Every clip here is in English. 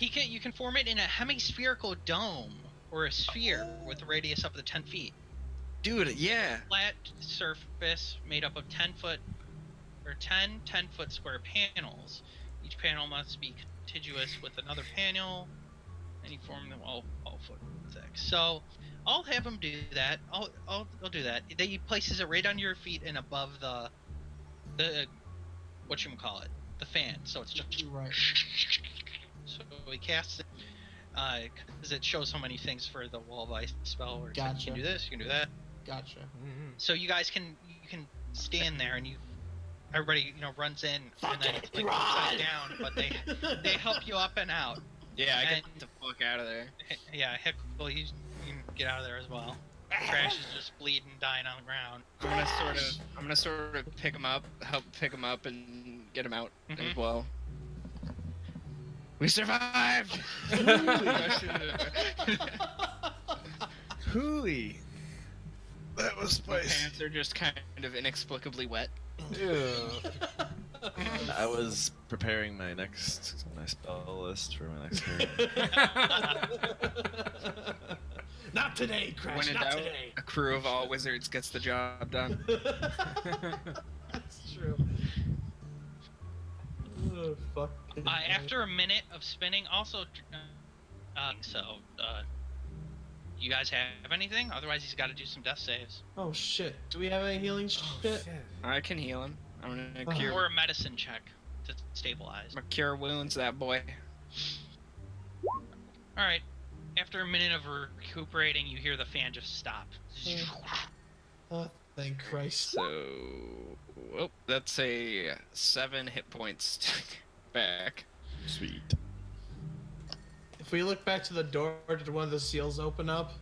You can form it in a hemispherical dome or a sphere with a radius up to 10 feet. Dude, yeah. Flat surface made up of 10 10-foot square panels. Each panel must be contiguous with another panel, and you form them all foot thick. So I'll have them do that. I'll do that. He places it right under your feet and above the whatchamacallit, the fan. So it's just right. So he casts it because it shows so many things for the wall of ice spell. Where it's like, you can do this, you can do that. Gotcha. Mm-hmm. So you guys can stand there and everybody runs in and then like upside down, but they help you up and out. Yeah, I get the fuck out of there. Yeah, Hickle, you can get out of there as well. Crash is just bleeding, dying on the ground. I'm gonna sort of pick him up, help pick him up, and get him out as well. We survived! Hooey! That was spicy. My pants are just kind of inexplicably wet. I was preparing my spell list for my next turn. Not today, Crash. When in not doubt, today. a crew of all wizards gets the job done. That's true. Oh, fuck. After a minute of spinning, also, you guys have anything? Otherwise, he's got to do some death saves. Oh shit! Do we have any healing shit? I can heal him. I'm gonna cure. Or a medicine check to stabilize. I'm gonna cure wounds, that boy. All right. After a minute of recuperating, you hear the fan just stop. Oh, thank Christ. So, that's a 7 hit points back. Sweet. If we look back to the door, did one of the seals open up?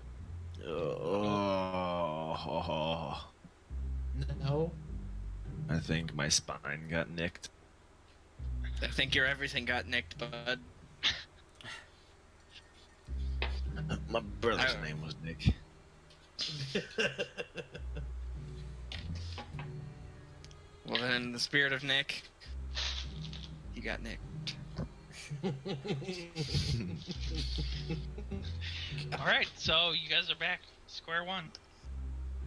Oh. No. I think my spine got nicked. I think your everything got nicked, bud. My brother's name was Nick. Well then, in the spirit of Nick, you got nicked. All right, so you guys are back, square one.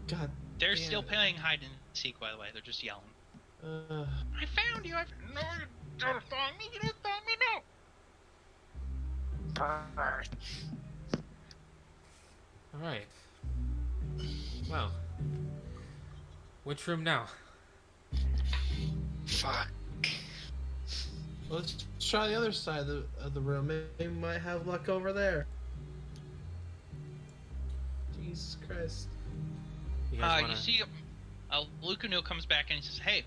God. They're still playing hide and seek, by the way. They're just yelling. I found you. No, you didn't find me. You didn't find me. No. All right. Well, which room now? Fuck. Let's try the other side of the room. Maybe we might have luck over there. Jesus Christ. You see, Lucano comes back and he says, "Hey,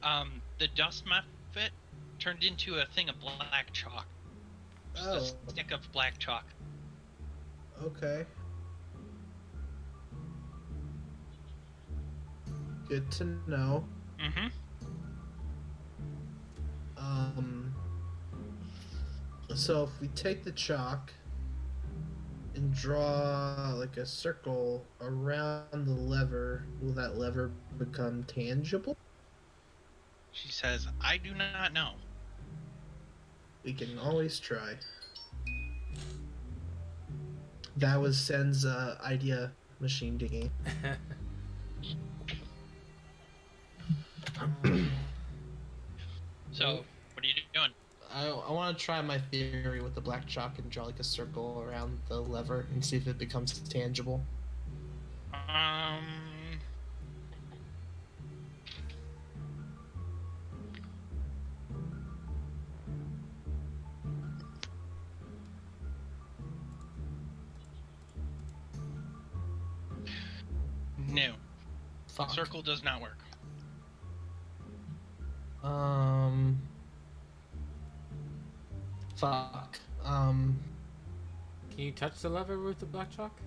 the dust muffet turned into a thing of black chalk. Just a stick of black chalk." Okay. Good to know. Mm-hmm. So if we take the chalk and draw like a circle around the lever, will that lever become tangible? She says, "I do not know." We can always try. That was Sen's idea, machine digging. So, what are you doing? I want to try my theory with the black chalk and draw like a circle around the lever and see if it becomes tangible. No. Fuck. Circle does not work. Fuck. Can you touch the lever with the black chalk?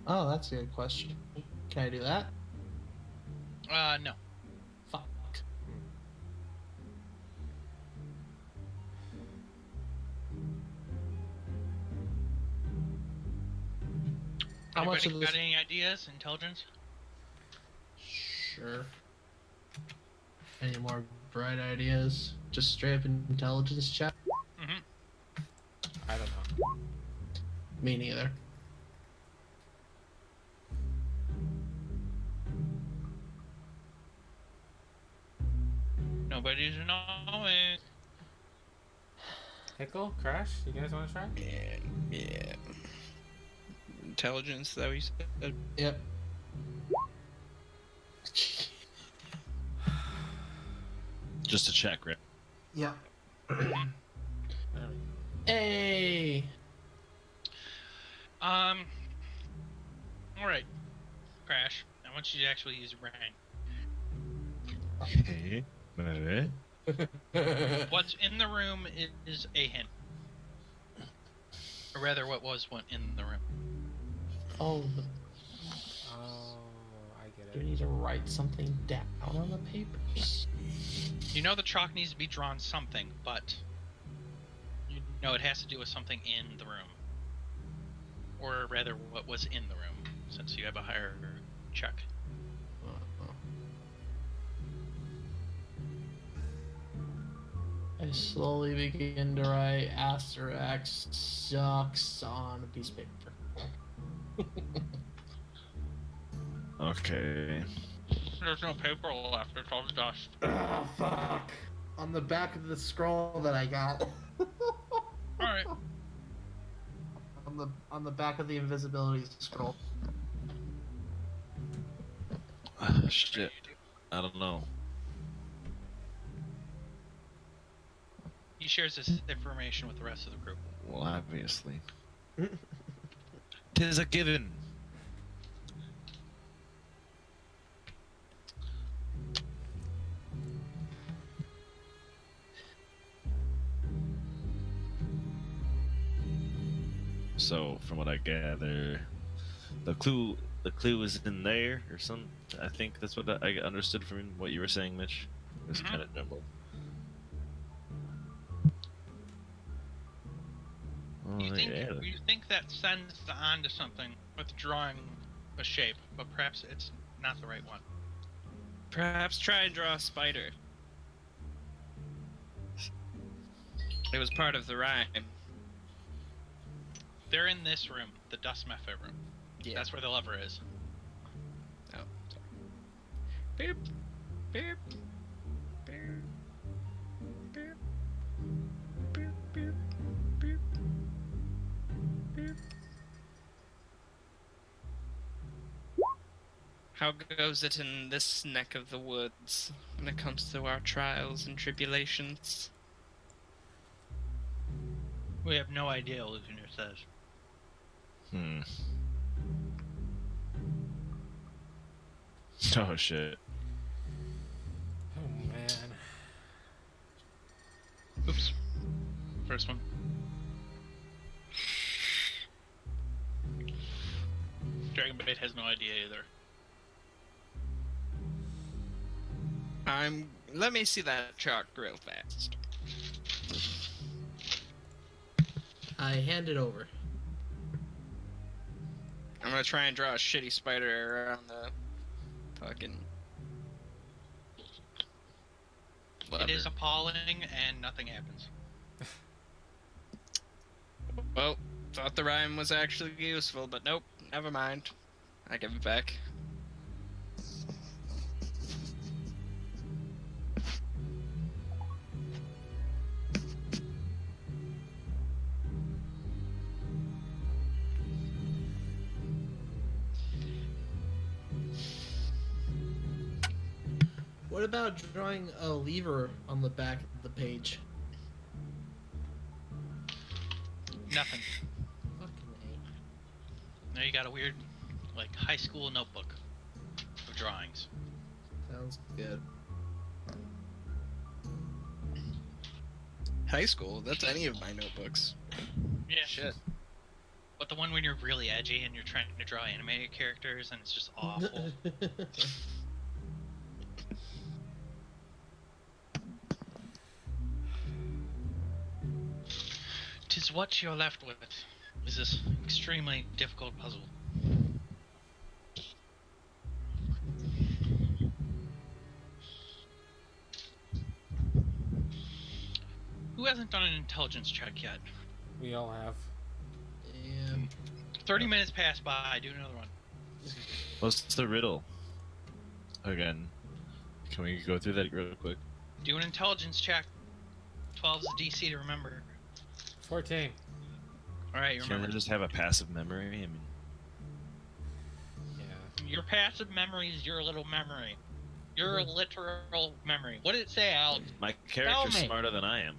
Oh, that's a good question. Can I do that? No. Fuck. How much of Anybody this? got any ideas? Intelligence? Sure. Any more bright ideas? Just straight up intelligence check? Mm-hmm. Me neither. Nobody's knowing. Hickle, Crash, you guys want to try? Yeah. Intelligence, that we said. Yep. Just to check, right? Yep. There we go. Hey. All right, Crash. I want you to actually use your brain. Hey. Alright. What's in the room is a hint, or rather, what was one in the room. Oh, Oh, I get do we it. need to write something down on the papers? You know the chalk needs to be drawn something, but you know it has to do with something in the room, or rather, what was in the room, since you have a higher check. I slowly begin to write asterisk sucks on a piece of paper. Okay. There's no paper left. It's all dust. Oh, fuck. On the back of the scroll that I got. All right. On the back of the invisibility scroll. Shit. I don't know. He shares this information with the rest of the group. Well, obviously. Tis a given. So, from what I gather, the clue is in there or some. I think that's what I understood from what you were saying, Mitch. It was kind of jumbled. Oh, You think that sends on to something with drawing a shape, but perhaps it's not the right one. Perhaps try and draw a spider. It was part of the rhyme. They're in this room, the dust method room. Yeah. That's where the lever is. Oh, sorry. Beep. Beep. Beep. Beep. Beep. Beep. Beep. Beep. How goes it in this neck of the woods when it comes to our trials and tribulations? We have no idea, Lucaner says. Oh shit. Oh man. Oops. First one. Dragonbait has no idea either. Let me see that chalk real fast. I hand it over. I'm gonna try and draw a shitty spider around the fucking lever. It is appalling and nothing happens. Well, thought the rhyme was actually useful, but nope, never mind. I give it back. What about drawing a lever on the back of the page? Nothing. Fucking A. Now you got a weird, like, high school notebook of drawings. Sounds good. High school? That's any of my notebooks. Yeah. Shit. But the one when you're really edgy and you're trying to draw animated characters and it's just awful. Tis what you're left with is this extremely difficult puzzle. Who hasn't done an intelligence check yet? We all have. Yeah. 30 minutes pass by. Do another one. What's the riddle? Again, can we go through that real quick? Do an intelligence check. 12 is the DC to remember. 14. All right, you Can I remember. just have a passive memory? I mean, Yeah. Your passive memory is your little memory. Your literal memory. What did it say, Alex? my character's me. smarter than I am.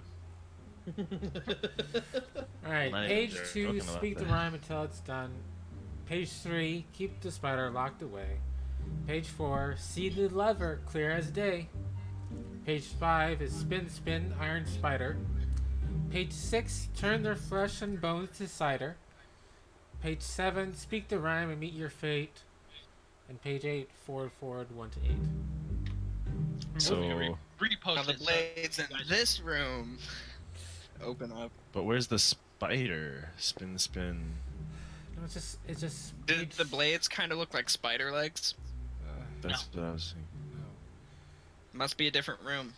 Alright, Not even page joking 2, about speak the that. rhyme until it's done. Page 3, keep the spider locked away. Page 4, see the lever clear as day. Page 5 is spin, spin, iron spider. Page 6, turn their flesh and bones to cider. Page 7, speak the rhyme and meet your fate. And page 8, forward, 1 to 8. So, Repost Now the it, so blades in you guys- this room open up. but where's the spider? Spin, spin. No, it's just Did page, the blades kind of look like spider legs? That's what I was thinking. no. Must be a different room.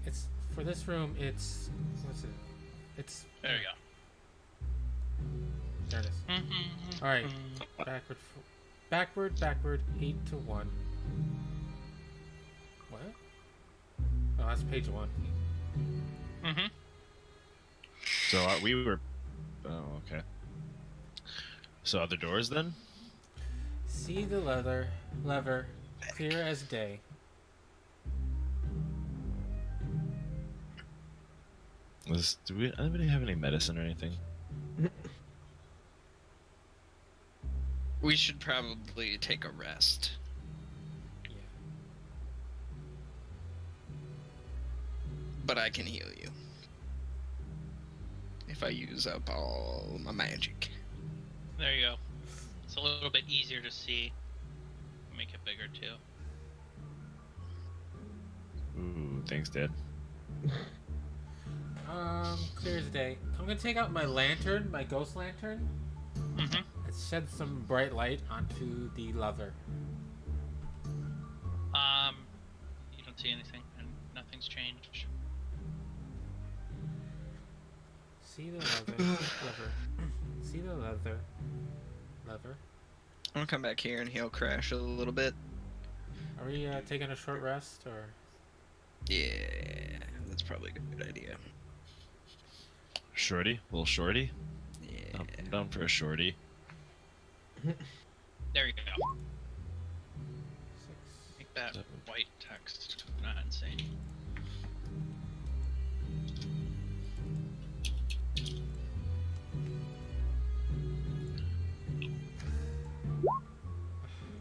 It's for this room. It's what's it? It's There you there it is. go. All right, backward, 8 to 1. What? Oh, that's page 1. Mm-hmm. So we were. Oh, okay. So other doors then? See the lever, clear as day. Do anybody have any medicine or anything? We should probably take a rest. Yeah. But I can heal you. If I use up all my magic. There you go. It's a little bit easier to see. Make it bigger too. Ooh, thanks, Dad. Clear as day. I'm gonna take out my lantern, my ghost lantern. Mm-hmm. It sheds some bright light onto the leather. You don't see anything, and nothing's changed. See the leather, See the leather. I'm gonna come back here and heal Crash a little bit. Are we taking a short rest or? Yeah, that's probably a good idea. Shorty? Little shorty? Yeah. I'm down for a shorty. There you go. 6. Make that white text not insane.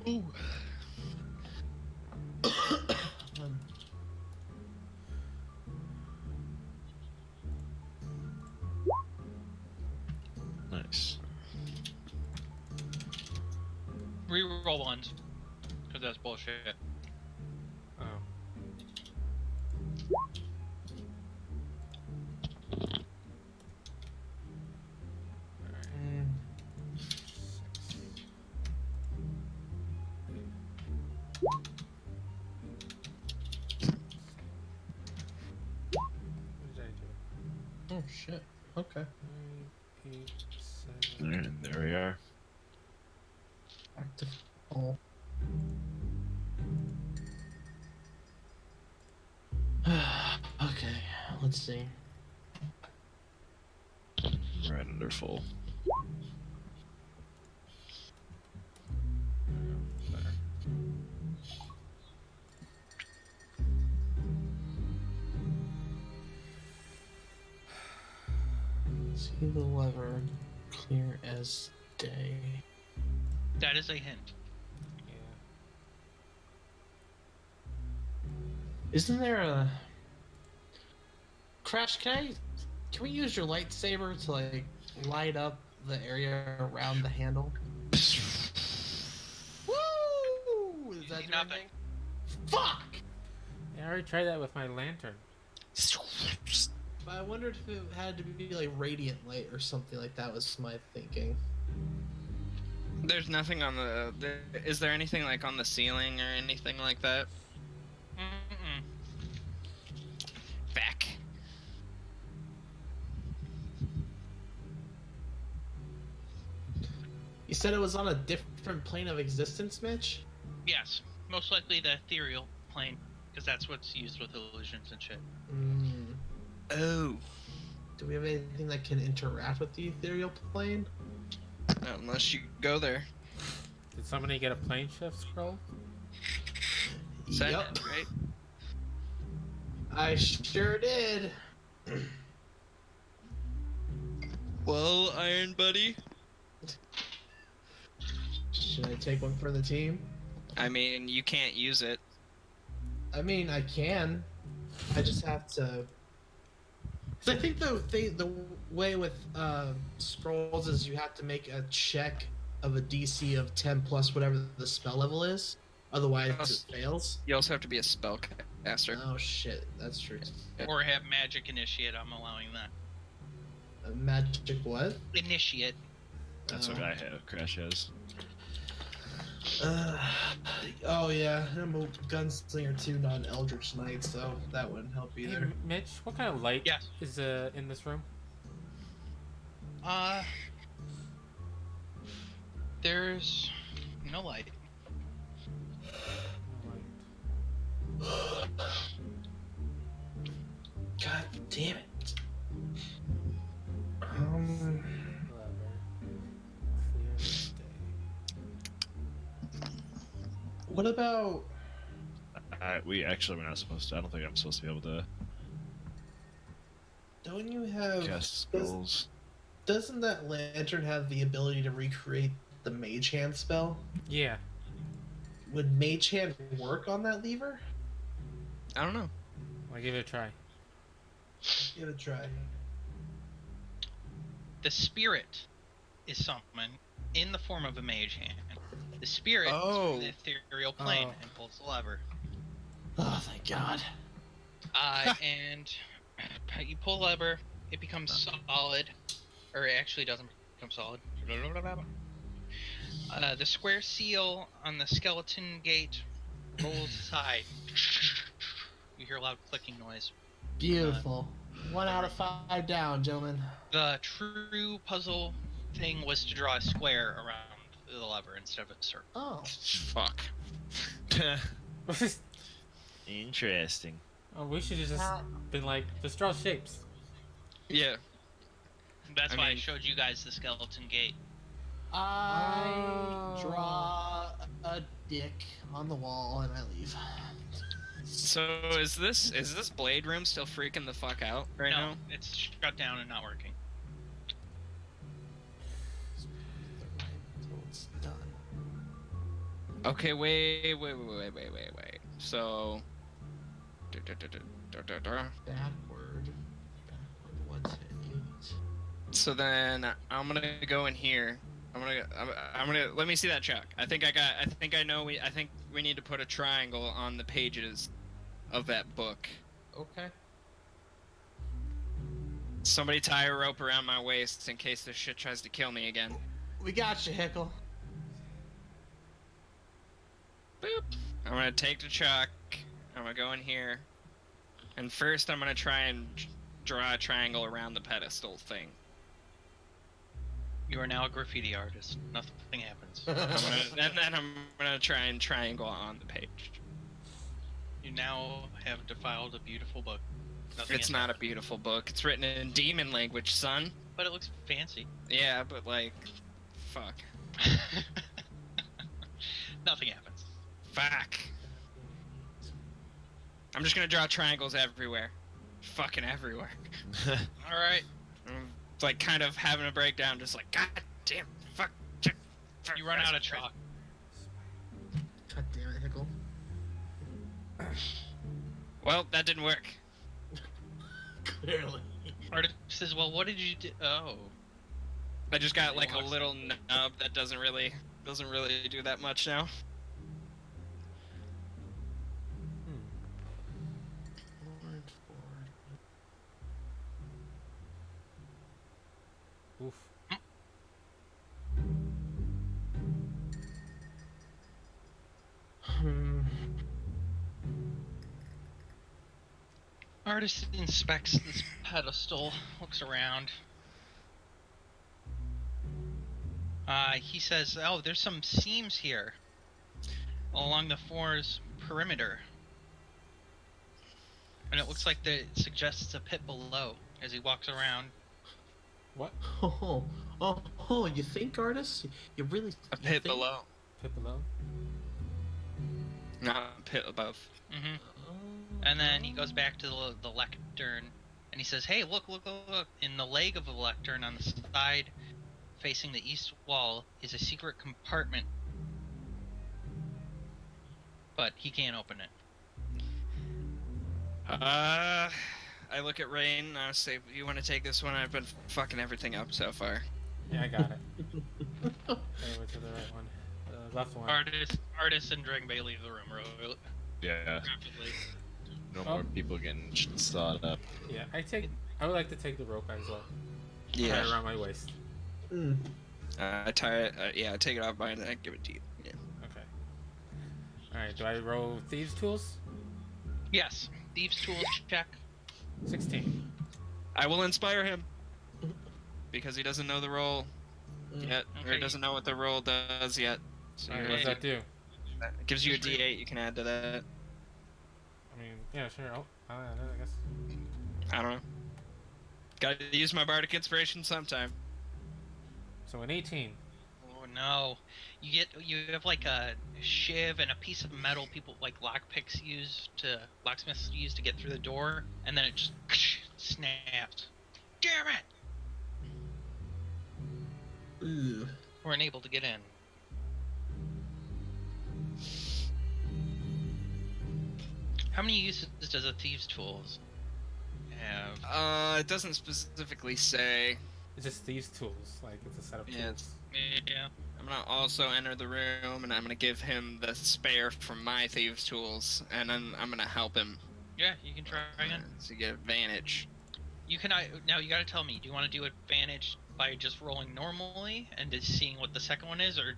Ooh. Nice. Reroll ones, because that's bullshit. Oh. What did I do? Oh shit. Okay. 9, 8, 7. And there we are. Active. Oh. Okay. Let's see. Right under full. Better. See the lever clear as day. That is a hint. Yeah. Isn't there a Crash? Can we use your lightsaber to like light up the area around the handle? Woo! Is that See your nothing. thing? Fuck! Yeah, I already tried that with my lantern. But I wondered if it had to be like radiant light or something like that. Was my thinking. There's nothing on the. Is there anything like on the ceiling or anything like that? Mm-mm. Back. You said it was on a different plane of existence, Mitch? Yes, most likely the ethereal plane, because that's what's used with illusions and shit. Oh. Do we have anything that can interact with the ethereal plane? Unless you go there. Did somebody get a plane shift scroll? Send Yep, it, right? I sure did. Well, Iron Buddy. Should I take one for the team? I mean, you can't use it. I mean, I can. I just have to. Cause I think the way with scrolls is you have to make a check of a DC of 10 plus whatever the spell level is. Otherwise, it fails. You also have to be a spellcaster. Oh shit, that's true. Or have magic initiate. I'm allowing that. A magic what? Initiate. That's what I have. Crash has. Oh yeah, I'm a gunslinger too, not an eldritch knight, so that wouldn't help Hey, either. Mitch, what kind of light Yes. is in this room? There's no light. God damn it. Clear as day. What about? We're not supposed to. I don't think I'm supposed to be able to Don't you have? cast spells. Doesn't that lantern have the ability to recreate the Mage Hand spell? Yeah. Would Mage Hand work on that lever? I don't know. I'll give it a try. Give it a try. The spirit is summoned in the form of a mage hand. The spirit is from the ethereal plane and pulls the lever. Oh, thank God. And you pull the lever, it becomes solid, or it actually doesn't become solid. The square seal on the skeleton gate rolls aside. You hear a loud clicking noise. Beautiful. 1 out of 5 down, gentlemen. The true puzzle thing was to draw a square around the lever instead of a circle. Oh. Fuck. Interesting. Oh, we should have just been like, just draw shapes. Yeah. That's I why I mean- showed you guys the skeleton gate. I draw a dick on the wall and I leave. So is this blade room still freaking the fuck out right No, now? it's shut down and not working. Until it's done. Okay, wait. So. Backward. What's it? So then I'm gonna go in here. I'm gonna let me see that check. I think we need to put a triangle on the pages of that book. Okay. Somebody tie a rope around my waist in case this shit tries to kill me again. We got you, Hickle. Boop. I'm gonna take the chalk. I'm gonna go in here. And first I'm gonna try and draw a triangle around the pedestal thing. You are now a graffiti artist. Nothing happens. And then I'm gonna try and triangle on the page. You now have defiled a beautiful book. Nothing It's has not a happened. beautiful book. It's written in demon language, son. But it looks fancy. Yeah, but like, fuck. Nothing happens. Fuck. I'm just gonna draw triangles everywhere. Fucking everywhere. All right. I'm like kind of having a breakdown, just like, god damn, fuck. Fuck You run out of chalk. God damn it, Hickle. Well, that didn't work. Clearly. Artist says, "Well, what did you do?" Oh, I just got like a little nub that doesn't really do that much now. Oof. artist inspects this pedestal, looks around. He says, "Oh, there's some seams here along the floor's perimeter, and it looks like it suggests a pit below." As he walks around, What? Oh, you think, artist? You really A you pit think? below, Pit below? not a pit above. and then he goes back to the lectern, and he says, "Hey, look! In the leg of the lectern on the side, facing the east wall, is a secret compartment, but he can't open it." I look at Rain and I say, "You want to take this one? I've been fucking everything up so far." Yeah, I got it. Okay, went to the right one. The left one. Artist and Drangbe leave the room Yeah. rapidly. No more people getting sawed up. Yeah, I would like to take the rope as well. Tie it Yeah. around my waist. I tie it. I take it off my neck. Give it to you. Yeah. Okay. Alright, do I roll thieves' tools? Yes, thieves' tools check. 16. I will inspire him because he doesn't know the roll yet, or he Okay. doesn't know what the roll does yet. So Alright, you're what does that do? It gives you a D8. You can add to that. I mean, yeah, sure. Oh, I guess. I don't know. Got to use my bardic inspiration sometime. So an 18. Oh no, you have like a shiv and a piece of metal people like locksmiths use to get through the door, and then it just snaps. Damn it! Ooh. We're unable to get in. How many uses does a thieves' tools have? It doesn't specifically say. It's just thieves' tools. Like, it's a set of Yeah, tools. Yeah. I'm gonna also enter the room, and I'm gonna give him the spare from my thieves' tools, and then I'm gonna help him. Yeah, you can try again. To get advantage. You can now. You gotta tell me. Do you want to do advantage by just rolling normally and just seeing what the second one is, or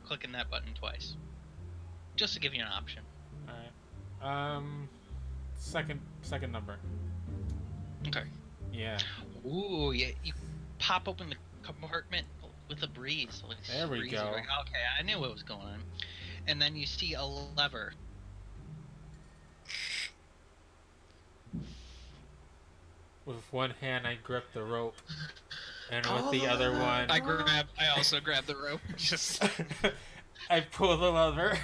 clicking that button twice? Just to give you an option. Alright. Second number. Okay. Yeah. Ooh, yeah. You pop open the compartment with a breeze. Like, There we breezy. go. Like, okay, I knew what was going on. And then you see a lever. With one hand, I grip the rope, and with the other one, I also grab the rope. Just. I pull the lever.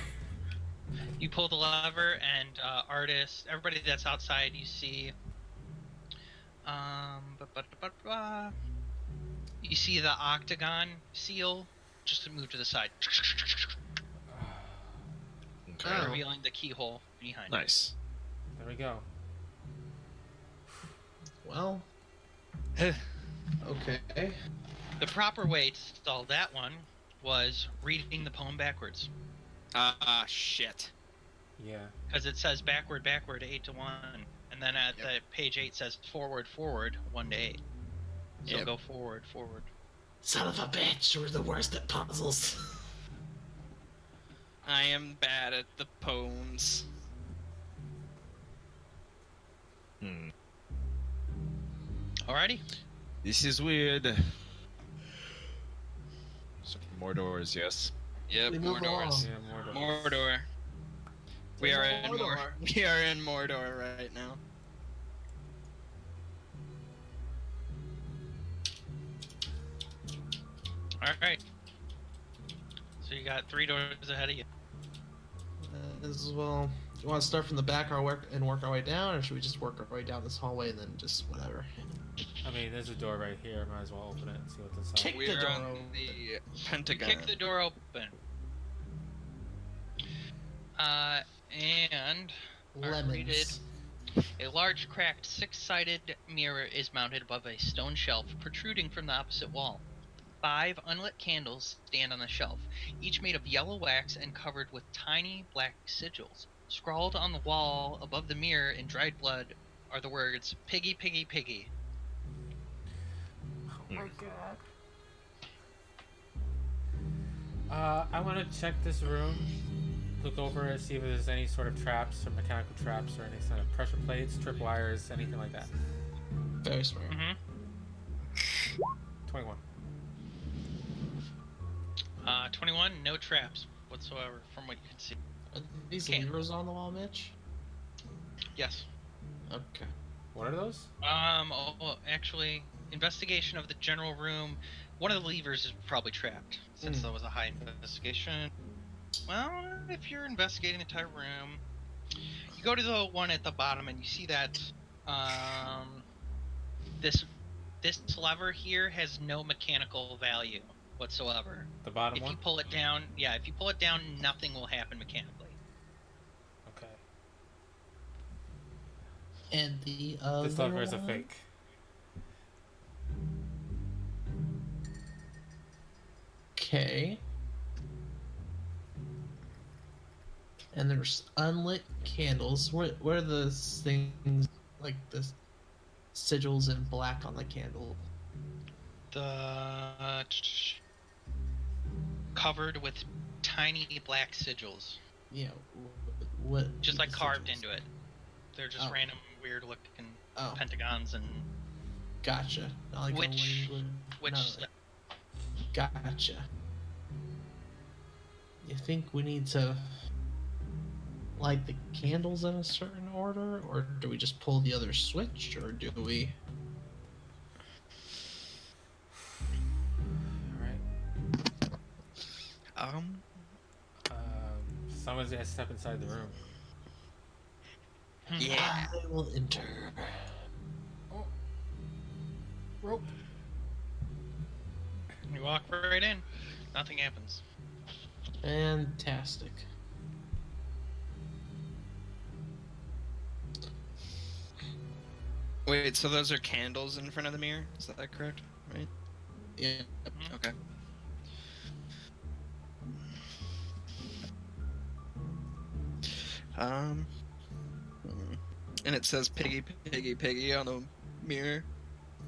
You pull the lever, and artist, everybody that's outside, you see. You see the octagon seal just to move to the side, Okay. revealing the keyhole behind. Nice. There we go. Well. Okay. The proper way to solve that one was reading the poem backwards, Shit. Yeah. because it says backward 8 to 1, and then at the page 8 says forward 1 to 8. So Yep. go forward. Son of a bitch, we're the worst at puzzles. I am bad at the poems. Alrighty. This is weird. So more doors, yes. Yep, We more move doors. Yeah, more doors. Mordor. We are in Mordor. We are in Mordor right now. Alright. So you got 3 doors ahead of you. As well. Do you want to start from the back work our way down, or should we just work our way down this hallway and then just whatever? I mean, there's a door right here. Might as well open it and see what's inside. Kick We the are door on open. the You Pentagon. kick the door open. And Lemons. a large cracked 6-sided mirror is mounted above a stone shelf protruding from the opposite wall. 5 unlit candles stand on the shelf, each made of yellow wax and covered with tiny black sigils. Scrawled on the wall above the mirror in dried blood are the words, "Piggy, piggy, piggy." Oh my god. I want to check this room. Look over it, see if there's any sort of traps or mechanical traps or any sort of pressure plates, tripwires, anything like that. Very smart. Mm-hmm. 21. 21, no traps whatsoever from what you can see. Are these Can't. levers on the wall, Mitch? Yes. Okay. What are those? Actually, investigation of the general room. One of the levers is probably trapped, since that was a high investigation. Well, if you're investigating the entire room, you go to the one at the bottom and you see that this lever here has no mechanical value whatsoever. The bottom If one? you pull it down, nothing will happen mechanically. Okay. And the other This lever is a one? fake. Okay. And there's unlit candles. What are the things like the sigils in black on the candle? The covered with tiny black sigils, Yeah. What? just like the carved sigils? into it. They're just Oh. random, weird looking Oh, pentagons and gotcha. Not like Which- a language. which No, gotcha. You think we need to light the candles in a certain order, or do we just pull the other switch, or do we? Alright. Someone's gonna step inside the room. Yeah. I will enter. Oh. Rope. you walk right in. Nothing happens. Fantastic. Wait, so those are candles in front of the mirror? Is that correct? Right? Yeah. Okay. Hmm. And it says piggy, piggy, piggy on the mirror.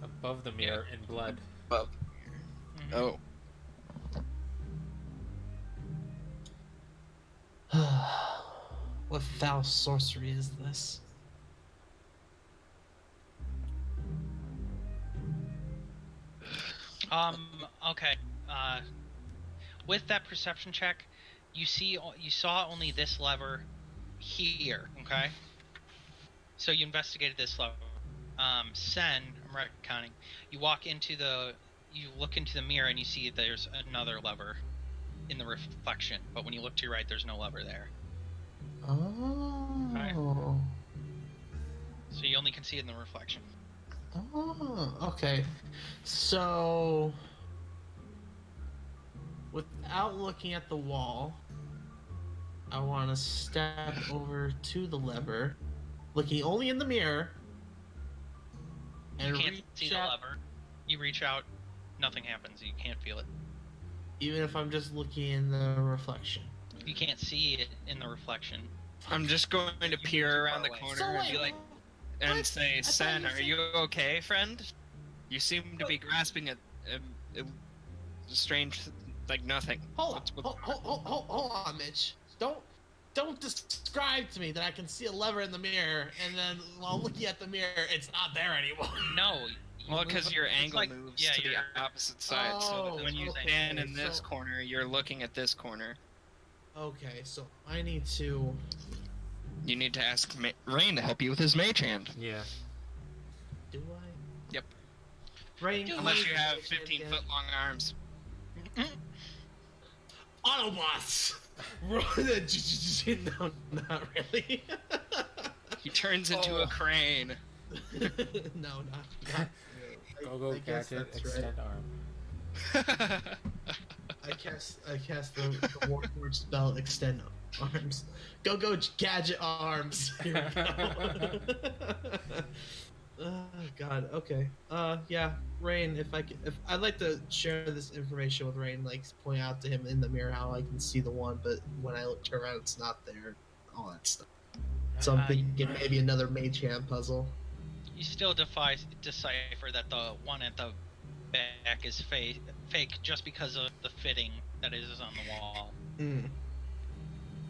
Above the mirror in blood. Above. Oh. What foul sorcery is this? Okay. With that perception check, you saw only this lever here. Okay. So you investigated this lever. Sen, I'm recounting. You look into the mirror and you see there's another lever in the reflection. But when you look to your right, there's no lever there. Oh. So you only can see it in the reflection. Oh, okay. So, without looking at the wall, I want to step over to the lever, looking only in the mirror, and You can't reach see the out, lever. You reach out, nothing happens. You can't feel it. even if I'm just looking in the reflection. You can't see it in the reflection. I'm just going to peer around the corner So and be like, and what? say, I thought Sen, you are said- you okay, friend? You seem to be grasping at a strange, like nothing. Hold What's- hold on, Mitch. Don't describe to me that I can see a lever in the mirror, and then while looking at the mirror, it's not there anymore. No. Well, because your it's angle like- moves yeah, to the you're- opposite side, so Oh, that when you okay, stand in this so- corner, you're looking at this corner. Okay, so I need to. You need to ask Rain to help you with his mage hand. Yeah. Do I? Yep. Rain, Unless you have 15-foot long arms. Autobots. No, not really. He turns into a crane. No, not really. Go I guess gadget, that's extend right. arm. I cast the Warlord spell, extend arms. Go gadget arms. Here we go. Oh God. Okay. Yeah. Rain. If I'd like to share this information with Rain, like point out to him in the mirror how I can see the one, but when I look around, it's not there. All that stuff. So I'm thinking maybe another mage hand puzzle. You still decipher that the one at the back is fake just because of the fitting that is on the wall.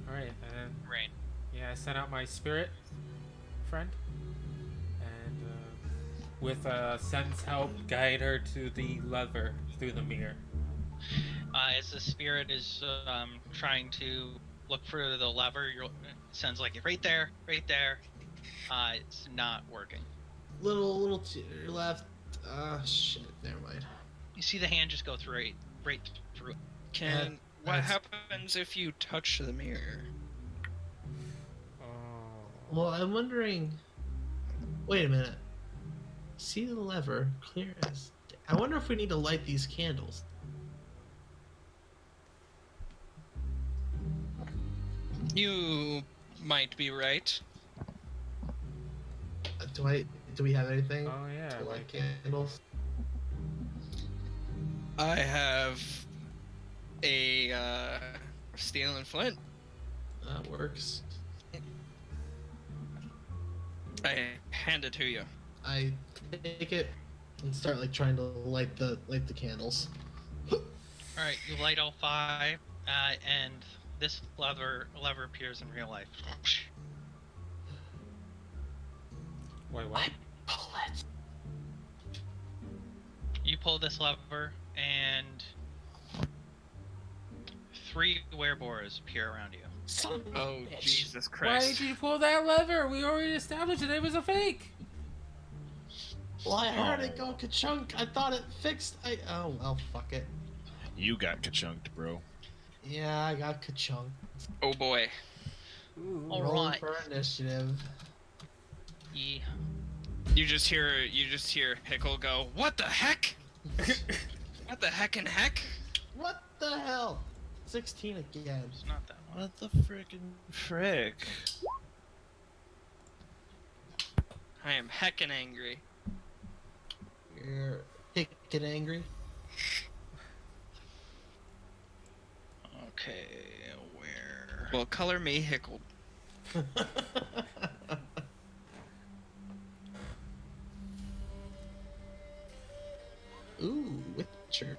Alright, and Rain. yeah, I sent out my spirit friend. And with Sen's help, guide her to the lever through the mirror. As the spirit is trying to look for the lever, it sounds like right there, right there. It's not working. Little to your left. Shit. Never mind. You see the hand just go right through. What that's- happens if you touch the mirror? Oh. Well, I'm wondering. Wait a minute. See the lever, clear as. I wonder if we need to light these candles. You might be right. Do we have anything Oh yeah. to light Like, candles? I have a steel and flint. That works. I hand it to you. I take it and start like trying to light the candles. All right, you light all 5, and this lever appears in real life. wait, what? Pull it. You pull this lever, and 3 werebores appear around you. Son of a Oh, bitch. Jesus Why Christ. did you pull that lever? We already established that it was a fake. Well, I heard it go ka-chunk. I thought it fixed. Oh well, fuck it. You got ka-chunked, bro. Yeah, I got ka-chunk. Oh boy. Ooh. All Rolling right. for initiative. Yeah. You just hear Hickle go, "What the heck? What the heck and heck?" What the hell? 16 again. It's not that one. What the frickin' frick? I am heckin' angry. You're get angry. Okay, where? Well, color me Hickle. Ooh, Witcher.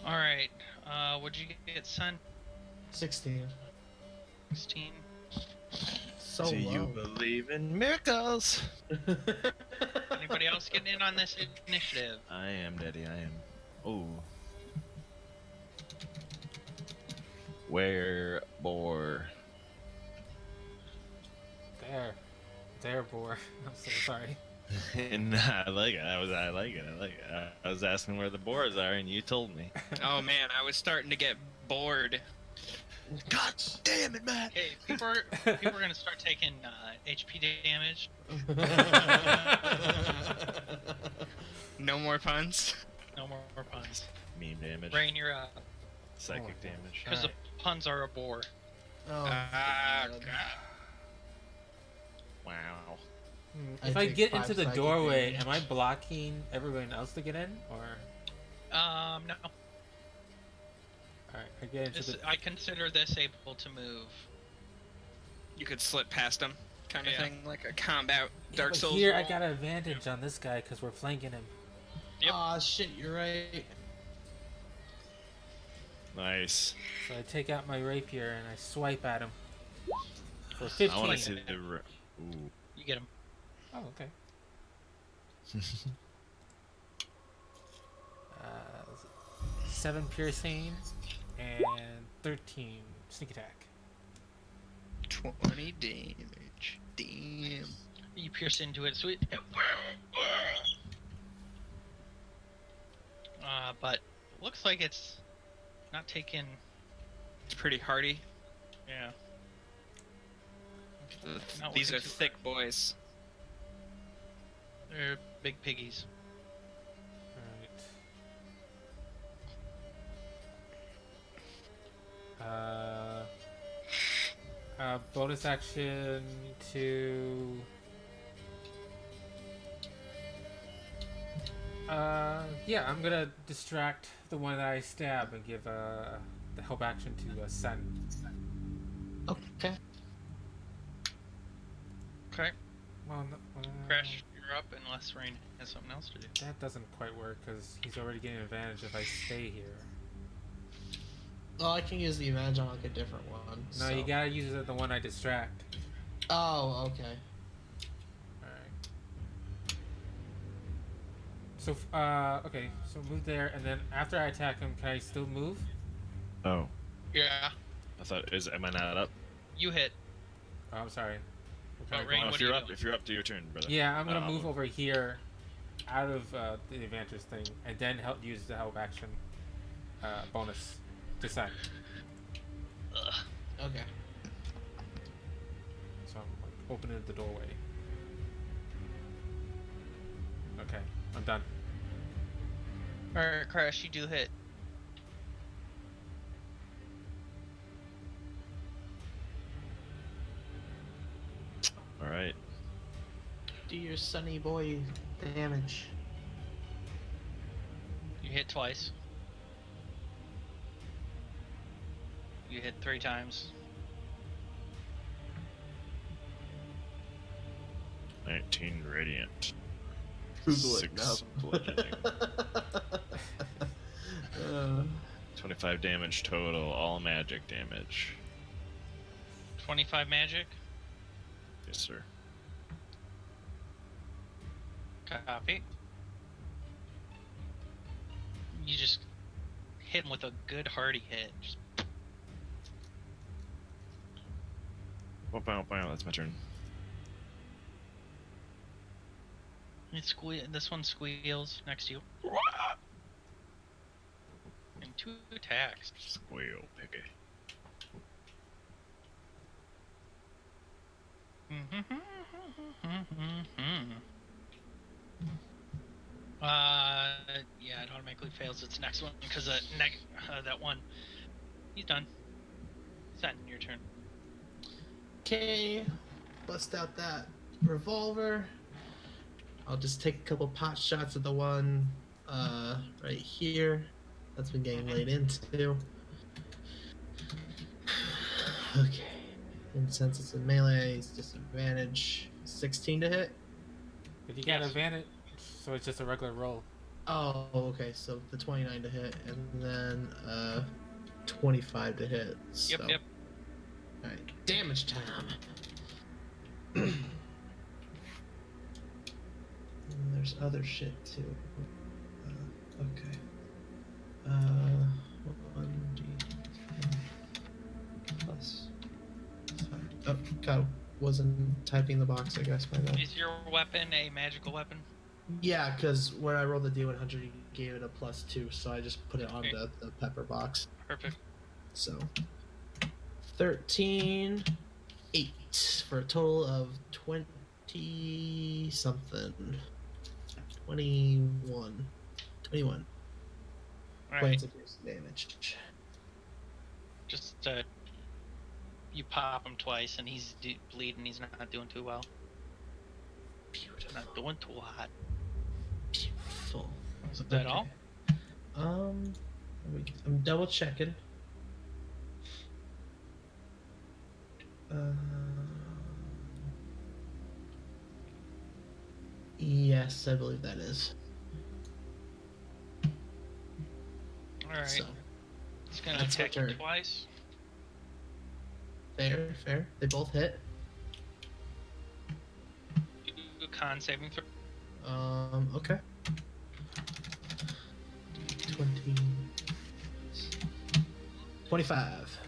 All right. What'd you get, son? 16. 16. So Do you low. believe in miracles? Anybody else getting in on this initiative? I am, Daddy, I am. Oh. Where bore? There, boar. I'm so sorry. And I like it. I like it. I was asking where the boars are, and you told me. Oh man, I was starting to get bored. God damn it, Matt! Okay, people are gonna start taking HP damage. No more puns. No more puns. Meme damage. Rain, you're up. Psychic Oh, damage. Because the puns are a bore. Oh, Ah, God. God. Wow. I If I take get 5 into the psychic doorway, damage. am I blocking everyone else to get in, or? No. Alright, I get into the. I consider this able to move. You could slip past him, kind of Yeah. thing, like a combat Yeah, Dark but Souls. here I roll. got an advantage on this guy because we're flanking him. Yep. Aw, shit, you're right. Nice. So I take out my rapier and I swipe at him. For 15. I want to see the. Ooh. You get him. Oh, okay. 7 piercing and 13 sneak attack. 20 damage. Damn. You pierce into it, sweet. But looks like it's not taking. It's pretty hardy. Yeah. Not These working are too thick boys. They're big piggies. Alright. Bonus action to. Yeah, I'm gonna distract the one that I stab and give the help action to Sen. Okay. Okay. Well, Crash, you're up unless Rain has something else to do. that doesn't quite work because he's already getting an advantage if I stay here. Well, I can use the advantage on like a different one. No, so. you gotta use it the one I distract. Oh, okay. Alright. So, okay, so move there, and then after I attack him, can I still move? Oh, Yeah. I thought am I not up? You hit. Oh, I'm sorry. We're kinda Rain, going- what if are you you're up, doing? if you're up to your turn, brother. Yeah, I'm gonna I'll move over here, out of the advantage thing, and then use the help action bonus to send. Ugh. Okay. So I'm like opening the doorway. Okay, I'm done. Alright, Crash, you do hit. All right. Do your sunny boy damage. You hit twice. You hit 3 times. 19 radiant. Google it 6 bludgeoning. Uh, 25 damage total, all magic damage. 25 magic. Yes, sir. Copy. You just hit him with a good hearty hit. Just, Wow, that's my turn. this one squeals next to you. And 2 attacks. Squeal picky. Yeah, it automatically fails its next one because that one. He's done. Sen, your turn. Okay, bust out that revolver. I'll just take a couple pot shots at the one right here. That's been getting laid into. Okay, and since it's a melee, it's disadvantage. 16 to hit. But you got Yes. advantage, so it's just a regular roll. Oh, okay. So the 29 to hit, and then 25 to hit. So. Yep. All right, damage time. And there's other shit too. Okay. 1d plus 5. Oh, God, wasn't typing the box. I guess my bad. Is your weapon a magical weapon? Yeah, because when I rolled the D100, you gave it a +2, so I just put it on Okay. the pepper box. Perfect. So 13, 8 for a total of 20 something. 21. 21 All right. points of piercing damage. Just you pop him twice, and he's bleeding. He's not doing too well. Beautiful. Not doing too hot. Beautiful. Is that all? I'm double checking. Yes, I believe that is. All right. So, He's gonna that's my attack you turn. twice. fair. They both hit. Do a con saving throw. Okay. 20. 25.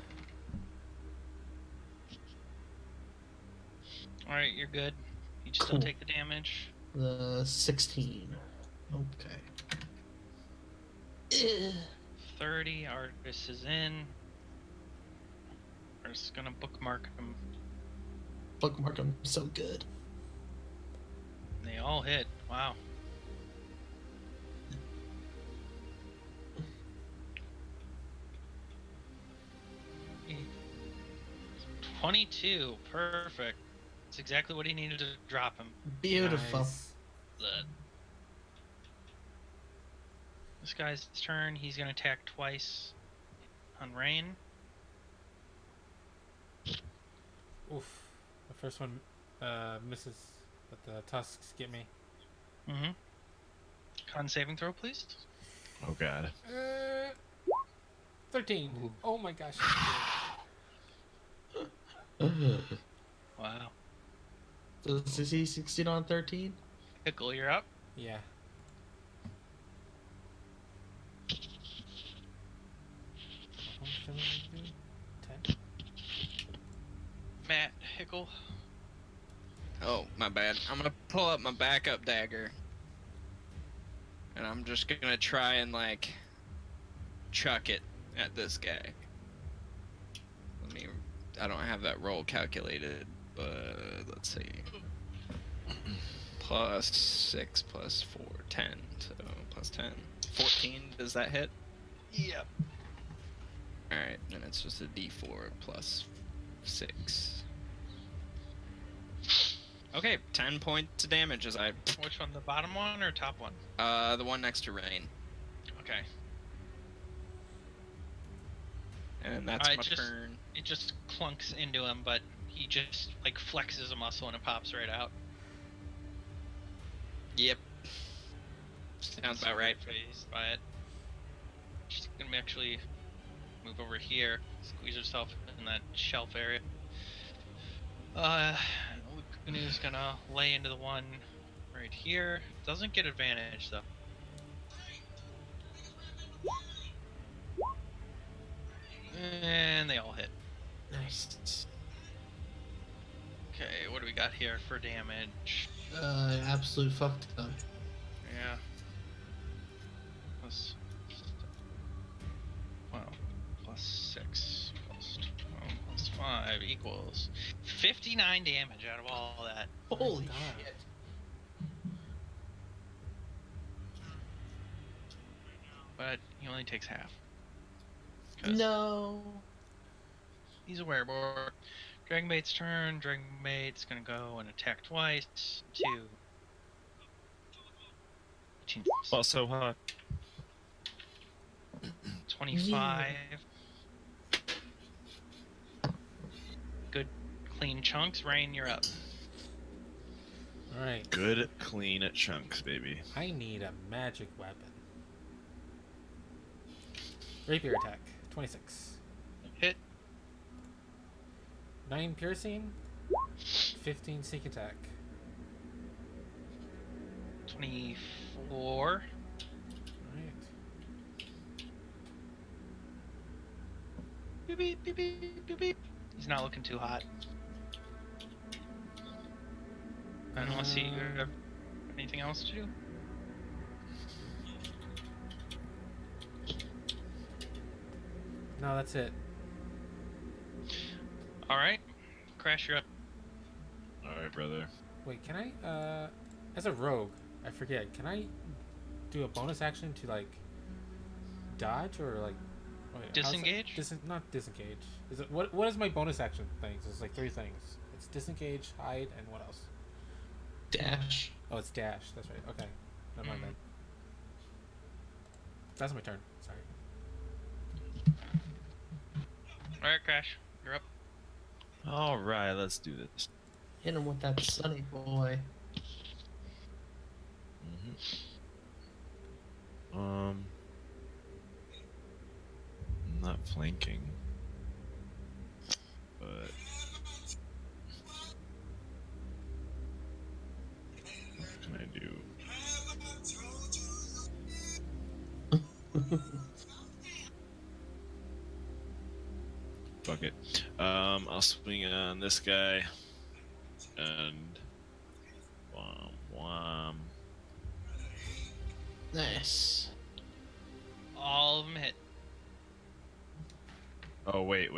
All right, you're good. You just Cool. don't take the damage. The 16. Okay. 30. Artis is in. Artis is gonna bookmark him. Bookmark them so good. They all hit. Wow. Eh. 22. Perfect. That's exactly what he needed to drop him. Beautiful. Nice. This guy's turn. He's gonna attack twice on Rain. Oof. The first one misses, but the tusks get me. Mm-hmm. Con saving throw, please. Oh god. 13. Oh my gosh. Wow. Does he succeed on 13? Hickle, you're up. Yeah. much damage did you do? 10. Matt, Hickle. Oh, my bad. I'm gonna pull up my backup dagger. And I'm just gonna try and, like, chuck it at this guy. I don't have that roll calculated, but let's see. Plus 6 plus 4, 10. So, plus 10. 14, does that hit? Yep. Alright, then it's just a d4 plus 6. Okay, 10 points of damage as I... Which one, the bottom one or top one? The one next to Rain. Okay. And that's my just, turn. It just clunks into him, but he just, like, flexes a muscle and it pops right out. Yep. Sounds about right. Phased by it. She's gonna actually move over here, squeeze herself in that shelf area. Lukunu's gonna lay into the one right here. Doesn't get advantage though. And they all hit. Nice. Okay, what do we got here for damage? Absolute fucked up. Yeah. Plus, wow, plus 6 plus 12 plus 5 equals 59 damage out of all that. Holy God. shit. But he only takes half. 'Cause No. he's a werewolf. Dragonbait's turn. Dragonbait's gonna go and attack twice. 2. 18, Also hot. 25. Good, clean chunks. Rain, you're up. Alright. Good, clean chunks, baby. I need a magic weapon. Rapier attack. 26. Hit. 9 piercing. 15 sneak attack. 24. Alright. Beep, beep, beep, beep, beep, beep. He's not looking too hot. Unless you have anything else to do. No, that's it. Alright. Crash, you're up. Alright, brother. Wait, can I, as a rogue, I forget, can I do a bonus action to, like, dodge or, like, wait, Disengage? Not disengage. Is it, what is my bonus action things? It's like 3 things. It's disengage, hide, and what else? Dash. Oh, it's dash. That's right. Okay. Never mind then. That's my turn. Sorry. Alright, Crash, you're up. Alright, let's do this. Hit him with that sunny boy. I'm not flanking. But what can I do? Fuck it. I'll swing on this guy. And wham wham. Nice. All of them hit. Oh wait.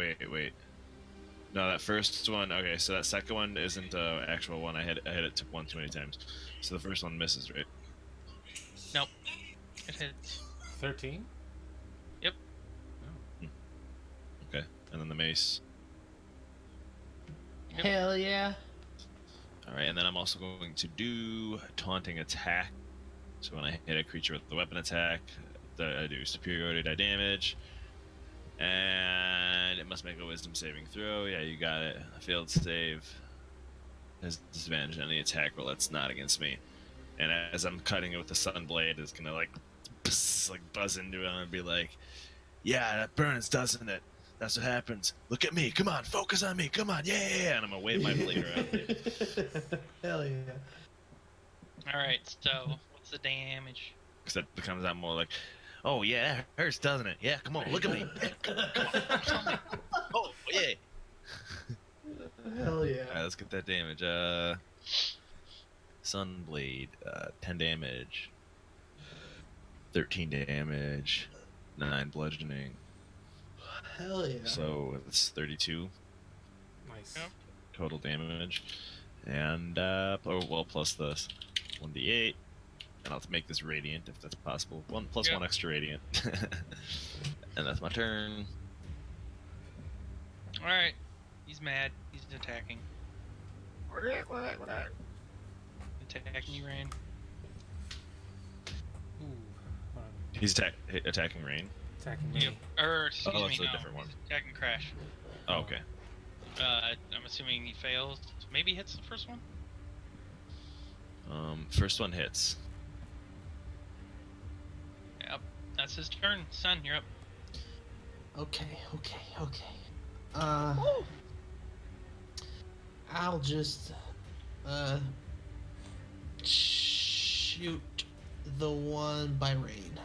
No, that first one. Okay, so that second one isn't actual one. I hit it one too many times. So the first one misses, right? Nope. It hits. 13? Yep. Oh. Okay, and then the mace. Yep. Hell yeah. All right, and then I'm also going to do taunting attack. So when I hit a creature with the weapon attack, I do superiority die damage, and it must make a wisdom saving throw. Yeah, you got it. A failed save has disadvantage on the attack roll. That's not against me. And as I'm cutting it with the sun blade, it's gonna like buzz into it and be like, "Yeah, that burns, doesn't it? That's what happens. Look at me. Come on, focus on me. Come on, yeah!" And I'm gonna wave my blade around. Hell yeah. Alright, so what's the damage? Because that becomes out more like, Oh yeah, it hurts, doesn't it? Yeah, come on, look at me. Oh yeah. Hell yeah. Alright, let's get that damage. Sunblade, 10 damage. 13 damage. 9 bludgeoning. Hell yeah. So it's 32 Nice. Yep. total damage. And plus this 1d8. And I'll make this radiant if that's possible. 1 extra radiant. And that's my turn. All right. He's mad. He's attacking. Attacking you, Rain. Ooh. Hold on. He's attacking Rain. Attacking me. Yep. Or excuse Oh, me, it's a no. different one. He's attacking Crash. Oh, okay. I'm assuming he fails. Maybe hits the first one. First one hits. Yep. That's his turn. Son, you're up. Okay. I'll just shoot the one by Rain.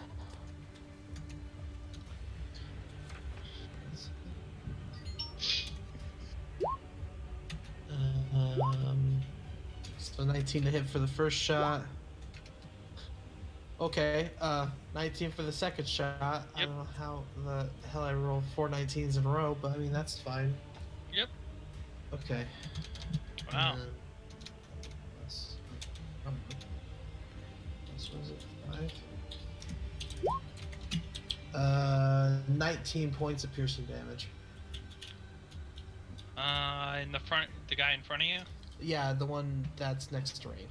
So 19 to hit for the first shot. Okay, 19 for the second shot. I Yep. don't know how the hell I rolled 4 19s in a row, but I mean, that's fine. Yep. Okay. Wow. And then plus, this was it, 5? 19 points of piercing damage. In the front, the guy in front of you, Yeah, the one that's next to Rain.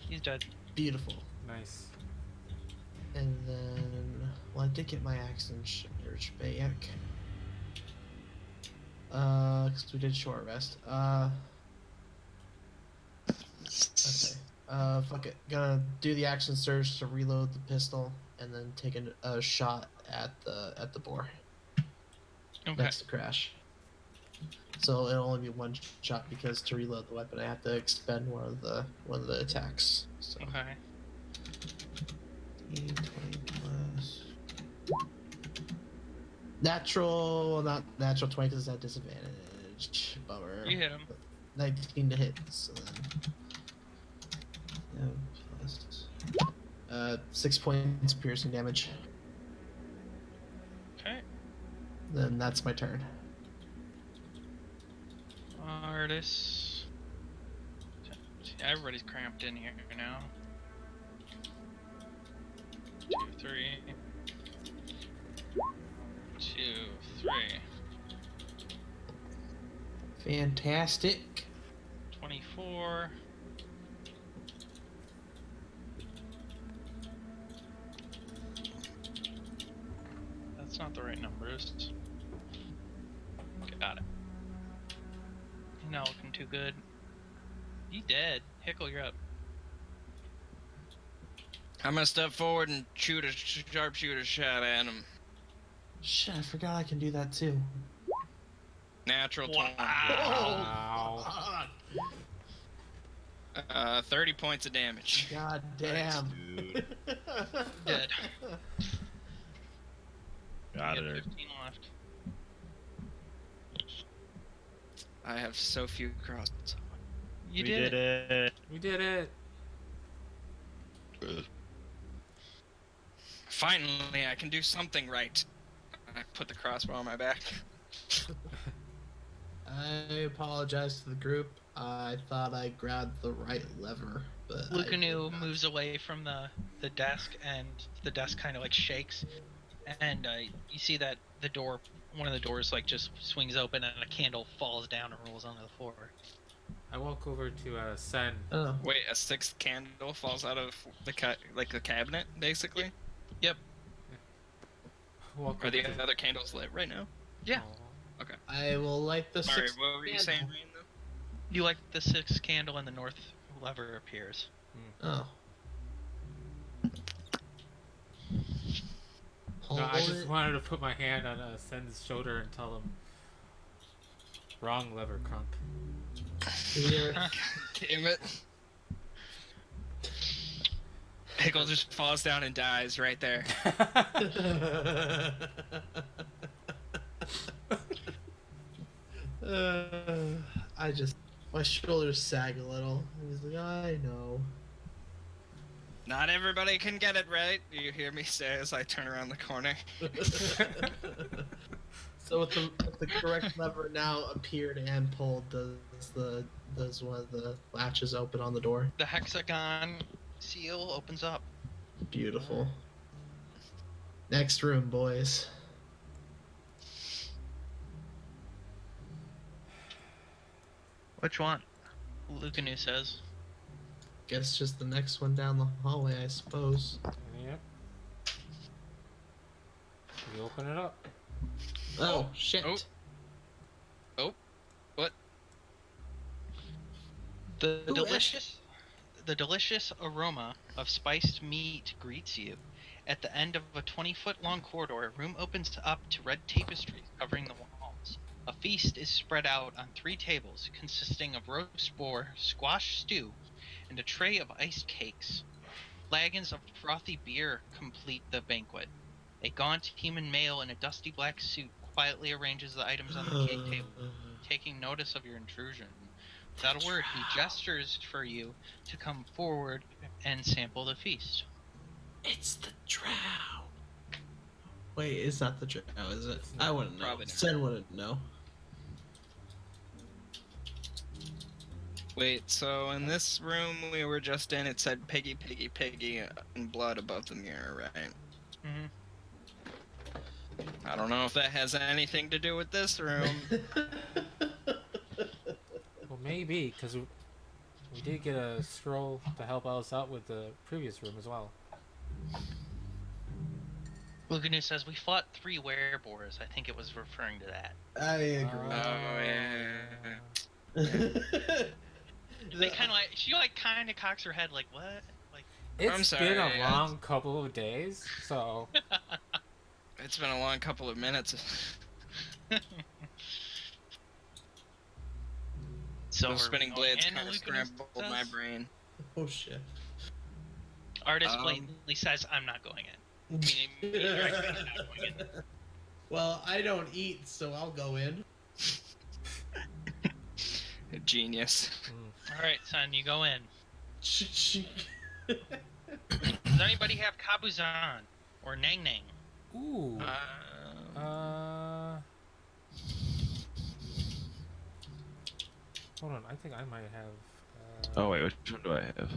he's dead. Beautiful. Nice. And then, well, I did get my action surge back. Because we did short rest. Okay. Fuck it. Gonna do the action surge to reload the pistol, and then take a shot at the boar Okay. next to Crash. So it'll only be one shot because to reload the weapon, I have to expend one of the attacks. So. Okay. 20 plus. Natural, not natural 20 because it's at disadvantage. Bummer. You hit him. 19 to hit. So then. Plus. 6 points piercing damage. Okay. Then that's my turn. Artis. Everybody's cramped in here now. 2, 3. 2, 3. Fantastic. 24. That's not the right numbers. Got it. He's not looking too good. He dead. Hickle, you're up. I'm gonna step forward and shoot a sharpshooter shot at him. Shit, I forgot I can do that too. Natural Wow. 20. 30 points of damage. God damn. Dude. Dead. Got You have it. 15 left. I have so few crosses. You We did it. it. We did it. Finally, I can do something right. I put the crossbow on my back. I apologize to the group. I thought I grabbed the right lever, but I did Lucanu not. moves away from the desk, and the desk kind of like shakes, and you see that the door, one of the doors, like just swings open, and a candle falls down and rolls onto the floor. I walk over to Sen. Oh, Wait, a sixth candle falls out of the the cabinet, basically? Yep. Walk Are over the to- other candles lit right now? Yeah. Aw. I will light the Sorry, sixth what were you saying, candle. Rain, though? You like the sixth candle, and the north lever appears. Oh. Hold No, I just it. wanted to put my hand on Sen's shoulder and tell him, wrong lever, crump. Here. Damn it. Hickle just falls down and dies right there. My shoulders sag a little. He's like, I know. Not everybody can get it right. You hear me say as I turn around the corner. So with the correct lever now appeared and pulled, does one of the latches open on the door? The hexagon seal opens up. Beautiful. Next room, boys. Which one? Lucanu says. Guess just the next one down the hallway, I suppose. Yep. You open it up. Oh, shit. Oh. What? The delicious aroma of spiced meat greets you. At the end of a 20-foot-long corridor, a room opens up to red tapestry covering the walls. A feast is spread out on 3 tables, consisting of roast boar, squash stew, and a tray of iced cakes. Flagons of frothy beer complete the banquet. A gaunt human male in a dusty black suit quietly arranges the items on the cake table, taking notice of your intrusion. Without a word, he gestures for you to come forward and sample the feast. It's the drow. Wait, it's not the drow, is it? I wouldn't know. Probably not. Sen wouldn't know. Wait, so in this room we were just in, it said piggy, piggy, piggy in blood above the mirror, right? Mm-hmm. I don't know if that has anything to do with this room. Well, maybe, because we did get a scroll to help us out with the previous room as well. Lucanu says, we fought 3 wereboars. I think it was referring to that. I agree. They kind of like, she like kind of cocks her head like, what? Like, It's sorry, been a long couple of days, so... It's been a long couple of minutes. so Those spinning blades and kind of Lucanu scrambled says- my brain. Oh shit. Artist blatantly says, I'm not going in. Meaning you're actually not going in. Well, I don't eat, so I'll go in. Genius. Alright, son, you go in. Does anybody have Kabuzan? Or Nang Nang? Ooh. Hold on, I think I might have... Oh wait, which one do I have?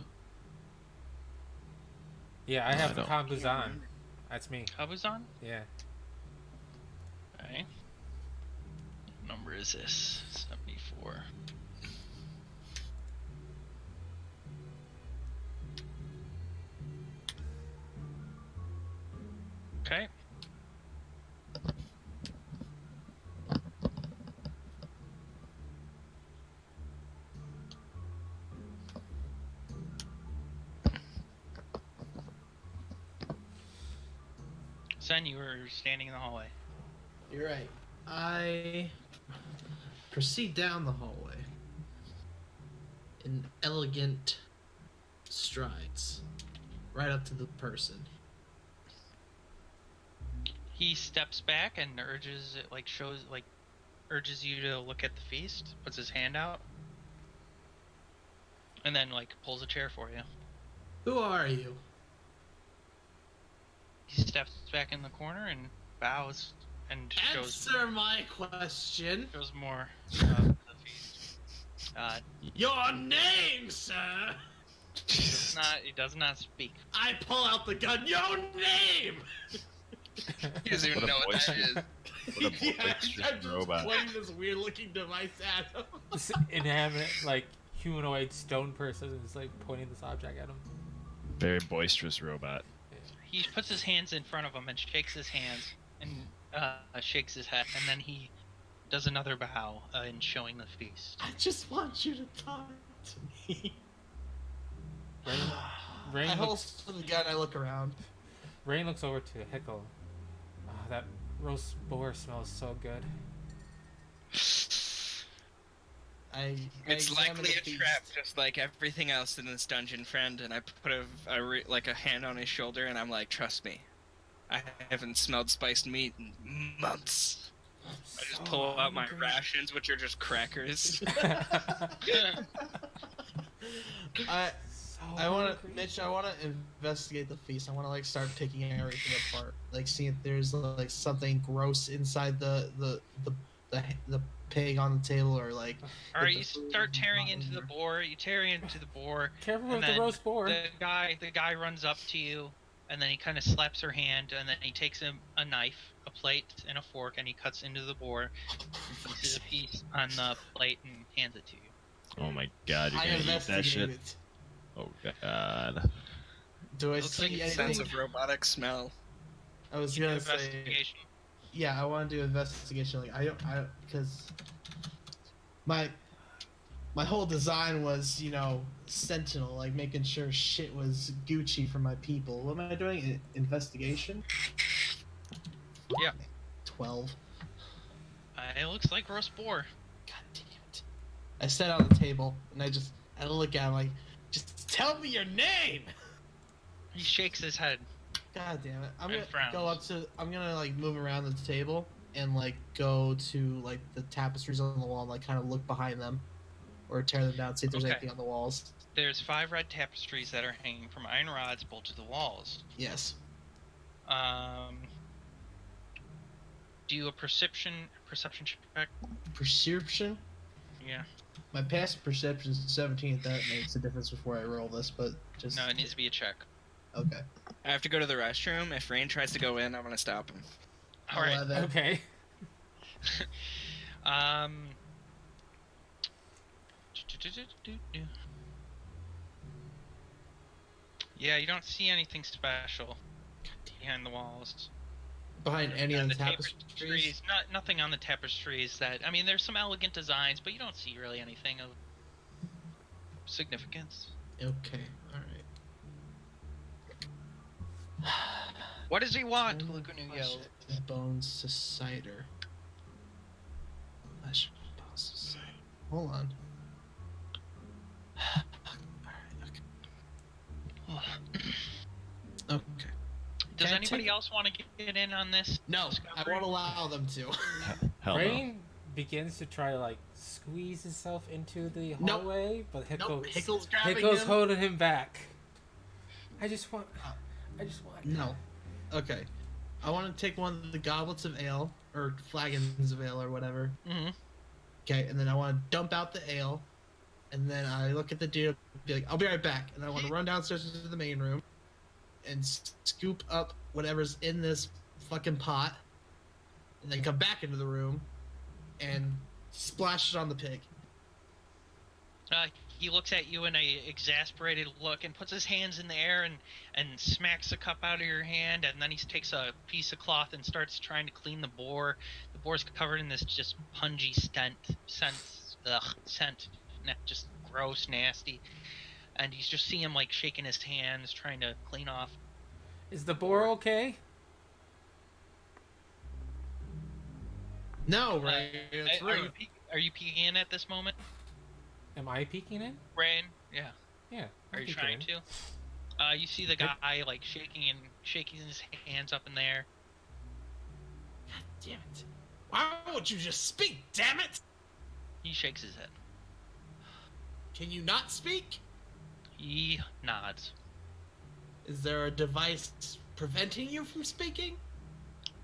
Yeah, I have I don't. Kambuzan. That's me. Kabuzan? Yeah. Okay. What number is this? 74. Okay. Sen, you were standing in the hallway. You're right. I proceed down the hallway in elegant strides, right up to the person. He steps back and urges you to look at the feast, puts his hand out, and then pulls a chair for you. Who are you? He steps back in the corner and bows and shows Answer my question. more of the feast. Your name, sir. He does not speak. I pull out the gun. Your name. He doesn't even What a know what voice. that is. What a boisterous I'm just robot. pointing this weird-looking device at him. This inanimate, humanoid stone person is, pointing this object at him. Very boisterous robot. He puts his hands in front of him and shakes his hands and shakes his head, and then he does another bow in showing the feast. I just want you to talk to me. Rain I looks, holster the gun. I look around. Rain looks over to Hickle. Oh, that roast boar smells so good. It's examine likely the a feast. trap, just like everything else in this dungeon, friend. And I put a hand on his shoulder, and I'm like, trust me, I haven't smelled spiced meat in months. I just pull out my rations, which are just crackers. I want to, Mitch. I want to investigate the feast. I want to like start picking everything apart, like see if there's like something gross inside the pig on the table, or like. All right, if you the food start is tearing rotten into the or- boar. You tear into the boar, Careful and with the then roast boar. the guy runs up to you, and then he kind of slaps her hand, and then he takes a knife, a plate, and a fork, and he cuts into the boar, and places a piece on the plate and hands it to you. Oh my god, you're I gonna eat that investigate shit? it. Oh god. Do I Looks like see it's anything? Sense of robotic smell. I was You do gonna say, investigation. yeah, I want to do investigation. Like because my whole design was, sentinel, like making sure shit was Gucci for my people. What am I doing? Investigation. Yeah. 12. It looks like roast boar. God damn it! I set on the table and I look at him like, just tell me your name. He shakes his head. God damn it! I'm And gonna go up frowns. to. I'm gonna like move around the table and like go to like the tapestries on the wall and like kind of look behind them, or tear them down, see if there's Okay. anything on the walls. There's 5 red tapestries that are hanging from iron rods bolted to the walls. Yes. Do a perception check. Perception. Yeah. My passive perception is 17. If that makes a difference before I roll this, but just No, it needs to be a check. okay. I have to go to the restroom. If Rain tries to go in, I'm gonna stop him. All right. 11. Okay. Yeah, you don't see anything special behind the walls. Behind any of And the tapestries. Nothing on the tapestries that. I mean, there's some elegant designs, but you don't see really anything of significance. Okay. All right. What does he want? Turn Lagunu flesh yelled. and bones to cider. Flesh and bones to cider. Hold on. Okay. Does Can I anybody take- else want to get in on this? No, I discovery? won't allow them to. Hell no. Rain begins to try to like squeeze himself into the Nope. hallway, but Nope. Hickle's grabbing Hickle's him. holding him back. I just want. No. Okay. I want to take one of the goblets of ale, or flagons of ale, or whatever. Mm-hmm. Okay, and then I want to dump out the ale, and then I look at the dude, be like, I'll be right back. And I want to run downstairs into the main room, and scoop up whatever's in this fucking pot, and then come back into the room, and splash it on the pig. He looks at you in a exasperated look and puts his hands in the air and smacks the cup out of your hand, and then he takes a piece of cloth and starts trying to clean the boar. The boar's covered in this just pungy scent, just gross, nasty. And you just see him like shaking his hands, trying to clean off. Is the boar okay? No, right? It's rude. Are you peeking in at this moment, Am I peeking in? Rain? Yeah. Yeah. Are I'm you peeking trying in. to? You see the guy like shaking his hands up in the air. God damn it. Why won't you just speak, damn it? He shakes his head. Can you not speak? He nods. Is there a device preventing you from speaking?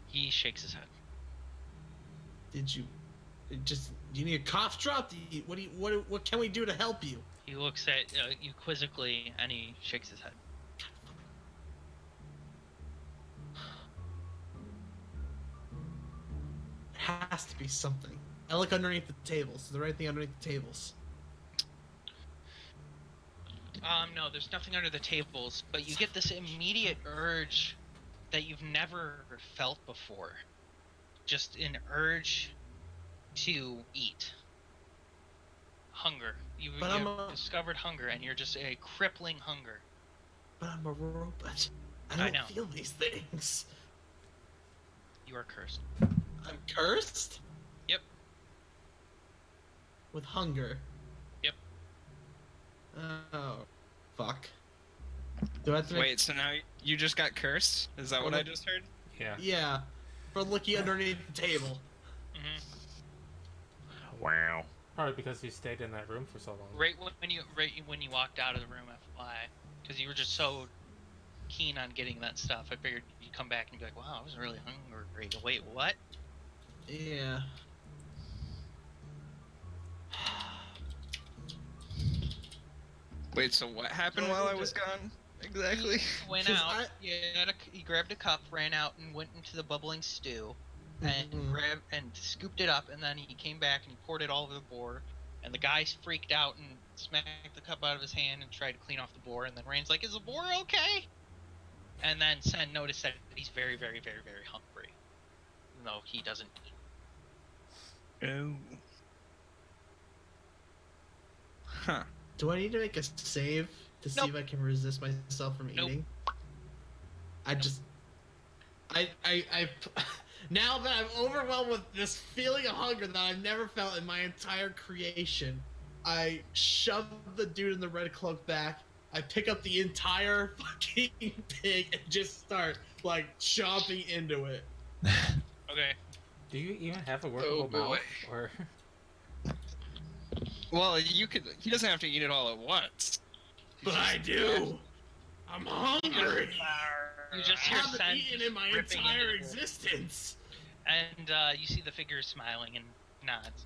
He shakes his head. Did you do you need a cough drop? What can we do to help you? He looks at you quizzically and he shakes his head. There has to be something. I look underneath the tables. Is there anything underneath the tables? No, there's nothing under the tables, but you get this immediate urge that you've never felt before. Just an urge to eat. Hunger. You've discovered hunger, and you're just a crippling hunger. But I'm a robot. I I don't know. feel these things. You are cursed. I'm cursed? Yep. with hunger. Yep. Oh, fuck. Do I have to make... Wait, so now you just got cursed? Is that what I just heard? Yeah. Yeah, for looking underneath the table. Hmm. Wow. Probably because you stayed in that room for so long. Right when you walked out of the room, FY, because you were just so keen on getting that stuff. I figured you'd come back and be like, "Wow, I was really hungry." Wait, what? Yeah. Wait, so what happened while I was gone? Exactly. He went 'Cause out. He grabbed a cup, ran out, and went into the bubbling stew, and Mhm. grabbed and scooped it up. And then he came back and he poured it all over the board. And the guy freaked out and smacked the cup out of his hand and tried to clean off the board. And then Rain's like, "Is the board okay?" And then Sen noticed that he's very, very, very, very hungry, even though he doesn't eat. Oh. Huh. Do I need to make a save to see Nope. if I can resist myself from Nope. eating? Now that I'm overwhelmed with this feeling of hunger that I've never felt in my entire creation, I shove the dude in the red cloak back. I pick up the entire fucking pig and just start like chomping into it. Okay. Do you even have a workable boy. mouth? Or Well, you could. He doesn't have to eat it all at once. But I do. I'm hungry. You just I hear haven't Sen eaten in my ripping entire into the board. existence. And you see the figure smiling and nods.